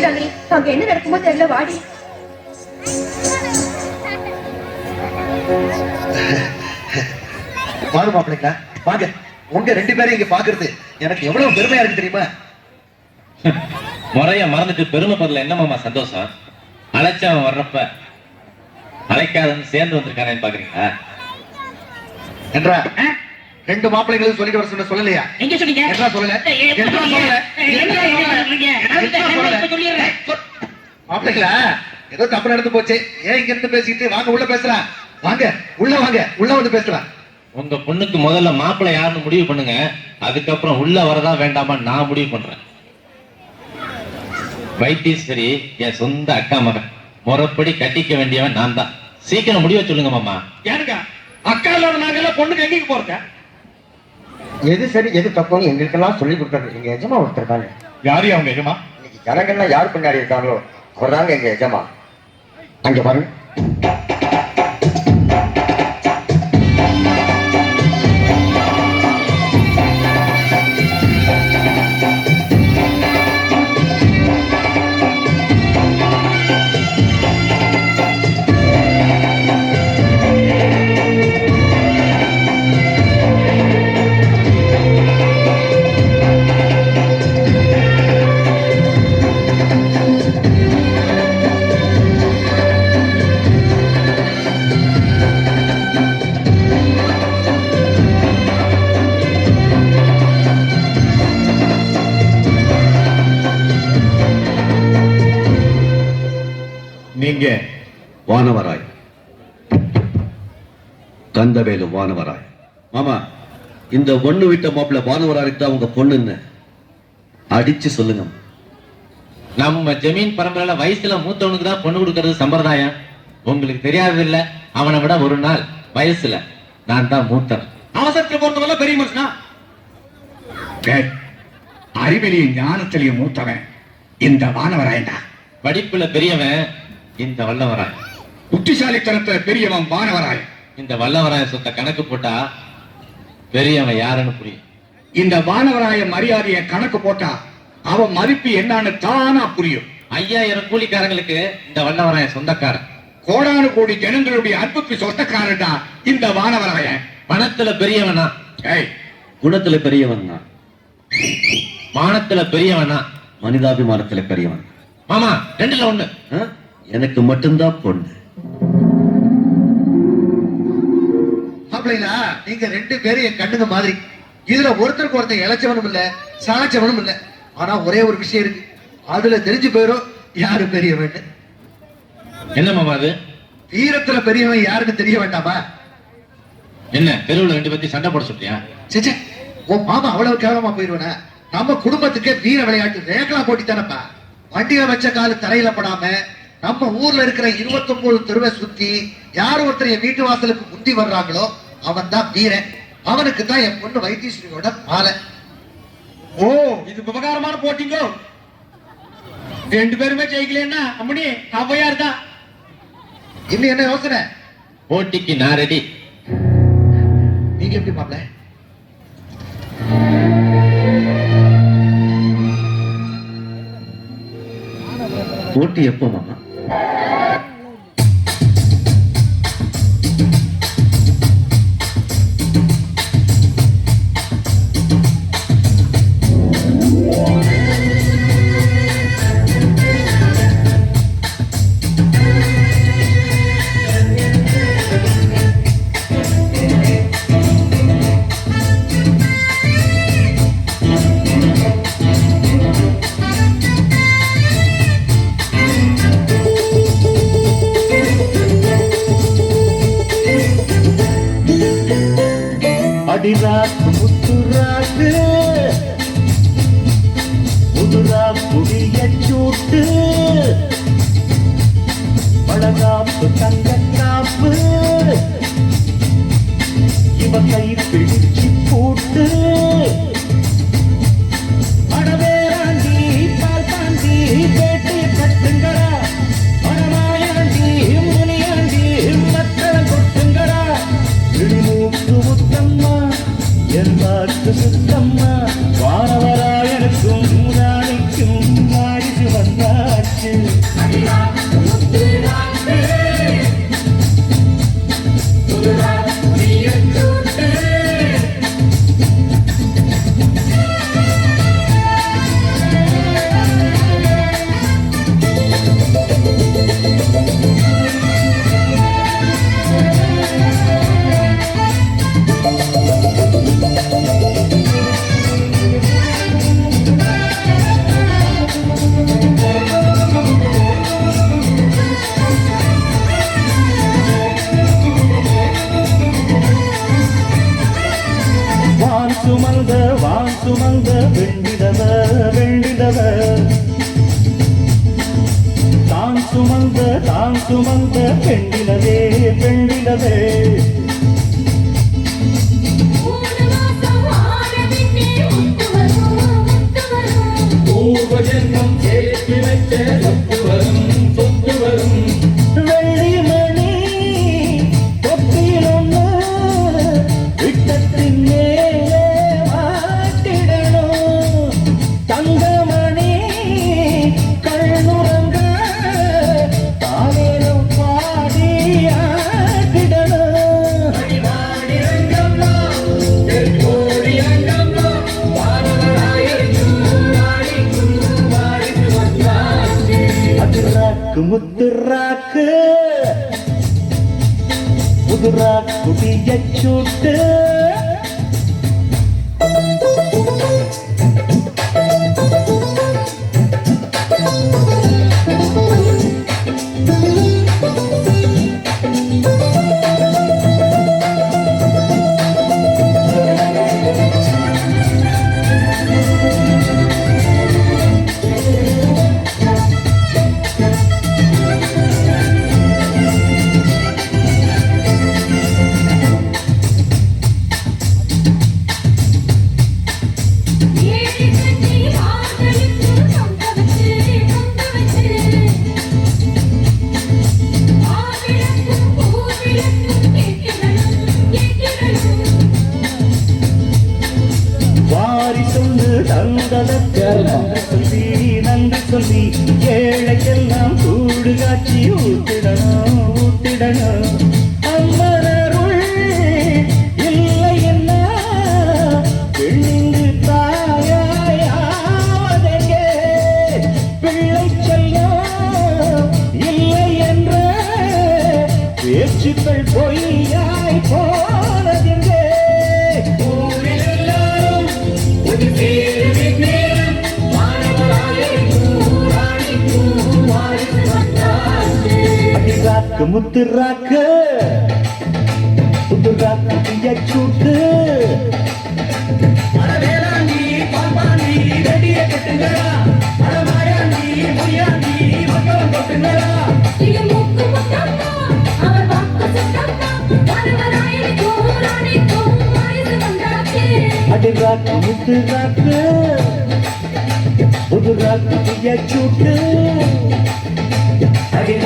நிக்கிறாங்க. அங்க என்ன நடக்குமோ தெரியல. வாடி. வாங்க மாப்பிள்ளைங்களா, வாங்க. உங்க 2 பேரும் இங்க பாக்குறது எனக்கு எவ்வளவு பெருமையா இருக்கு தெரியுமா? முறைய மறந்துட்டு பெருமைப்படுறதுல என்ன மாமா சந்தோஷம்? அழைச்சவன் வர்றப்ப அழைக்காதன்னு சேர்ந்து வந்திருக்கானேன்னு பாக்குறீங்களா? என்றா 2 மாப்பிள்ளைகளும் சொல்லிட்டு வர சொல்லலையா? எங்க சொன்னீங்க? என்றா சொல்லல? மாப்பிள்ளைங்களா, ஏதோ தப்பு நடந்து போச்சு. ஏன் இங்க இருந்து பேசிட்டு வாங்க உள்ள பேசலாம். வாங்க உள்ள வாங்க, உள்ள வந்து பேசலாம். உங்க பொண்ணுக்கு முதல்ல மாப்பிள்ளை யாருன்னு முடிவு பண்ணுங்க. அதுக்கப்புறம் உள்ள வரதா வேண்டாமா நான் முடிவு பண்றேன். வைத்தீஸ்வரி என் சொந்த அக்கா மகன். முறைப்படி கட்டிக்க வேண்டியவன் நான் தான். சீக்கிரம் முடிவை சொல்லுங்க மாமா. யாருக்கா அக்கா இல்லாத நாங்கெல்லாம் பொண்ணுக்கு எங்க போறத? எது சரி எது தப்புன்னு எங்களுக்கெல்லாம் சொல்லி கொடுத்தாரு எங்க எஜமா ஒருத்தர். யாரு அவங்க எஜமா? இன்னைக்கு ஜனங்கள்லாம் யார் பின்னாடி இருக்காங்களோ அவர் தாங்க எங்க எஜமா. அங்க பாருங்க. நீங்க வானவராய், கந்தவேலு வானவராய். மாமா, இந்த பொண்ணு விட்ட மாப்பிள்ள வானவராய்க்கு தான் உங்க பொண்ணுன்னு அடிச்சு சொல்லுங்க. நம்ம ஜமீன் பரம்பரையில வயசுல மூத்தவனுக்கு தான் பொண்ணு கொடுக்கறது சம்பிரதாயம். உங்களுக்கு தெரியாது இல்ல, அவனை விட ஒரு நாள் வயசுல நான் தான் மூத்தன். அவசரத்துல போறதுவல்ல பெரிய மனுஷனா? அறிவிலையும் ஞானத்திலையும் மூத்தவன் இந்த வானவராயன்டா. படிப்புல பெரியவன் இந்த வல்லவராய். புத்திசாலித்தனத்துல பெரியவன் வானவராயன். இந்த வல்லவராய சொத்த கணக்கு போட்டா பெரியவன் யாருன்னு புரியும். இந்த வானவராய மரியாதைய கணக்கு போட்டா அவன் மதிப்பு என்னன்னு தானா புரியும். 5000 கூலிக்காரங்களுக்கு இந்த வல்லவராய சொந்தக்காரன். கோடானு கோடி ஜனங்களுடைய அன்புக்கு சொந்தக்காரன்டா இந்த வானவராயன். பணத்துல பெரியவனா? குணத்துல பெரியவன் தான். மானத்துல பெரியவனா? மனிதாபிமானத்துல பெரியவன். மாமா, 2ல 1. எனக்கு மட்டும்தான் பொண்ணு. மாப்பிள்ளைங்களா, நீங்க 2 பேரும் என் கண்ணுங்க மாதிரி. இதுல ஒருத்தருக்கு ஒருத்தர் இழைச்சவனும் இல்ல, சாச்சவனும் இல்ல. ஆனா ஒரே ஒரு விஷயம் இருக்கு, அதுல தெரிஞ்சு போயிரும் யாரு பெரியவன். என்ன மாமா அது? வீரத்துல பெரியவன் யாருன்னு தெரிய வேண்டாமா? என்ன தெருவுல 2 பேர்த்தி சண்டை போட சொல்றியா? சேச்சே, உன் மாமா அவ்வளவு கேவலமா போயிருவன? நம்ம குடும்பத்துக்கு வீர விளையாட்டு ரேகலா போட்டி தானப்பா. வண்டியில வச்ச காலு தரையில படாம நம்ம ஊர்ல இருக்கிற 29 தெருவை சுத்தி யார் ஒருத்தர் என் வீட்டு வாசலுக்கு முந்தி வர்றாங்களோ அவன் தான் வீரன். அவனுக்கு தான் என் பொண்ணு வைத்தீஸ்வரியோட மாலை. ஓ, இது விவகாரமான போட்டிங்கோ. 2 பேருமே ஜெயிக்கலன்னா அம்மணி அவ்வையார் தான். இன்னும் என்ன யோசனை? போட்டிக்கு நான் ரெடி. நீங்க எப்படி மாப்ள? போட்டி எப்போ மாமா? அடிராக்கு முத்துராக்கு முதுரா புதிய சூட்டு பழகாப்பு தங்க காப்பு இவ கை பிடிச்சு போட்டு அடவேராண்டி பால் பாண்டி பேட்டி கட்டுங்கடா, பணமாயாண்டி முனியாண்டி மத்தளம் கொட்டுங்கடா. இடிமூக்கு முத்தம்மா எல்லாத்து சுத்தம்மா வானவராயனுக்கும் ராணிக்கும் வாரிசு வந்தார். வந்தாச்சு வான் சுமந்த வெண்டிதவ வெண்டிதவ தான் சுமந்த பெண்டிலவே பெண்டிலவே பூர்வஜன்மம் சேர்த்து வைத்த சொத்து வரும் சொத்து வரும் வெள்ளிமணி தொட்டில் ஒன்று விட்டத்தின் மேலே மாட்டிடணும் தங்கமணி கண்ணுறங்க தாவேலும் பாடி ஆட்டிடணும் முத்துராக்கு புதுரா குடிய சூட்டு சொல்லி நன்றி சொல்லி ஏழைக்கெல்லாம் கூடு காட்சி ஊட்டிடணும் ஊட்டிடணும் அம்மனருள் இல்லை என்ன பெண்ணிங்கு தாயாவதெங்கே பிள்ளை செல்லம் இல்லை என்ற பேச்சுக்கள் பொய்யாய் போனதெங்கே முத்துராக்கு புதுராக்கு சூட்டு அடிராக்கு முத்துராக்கு புதுராக்கு சூட்டு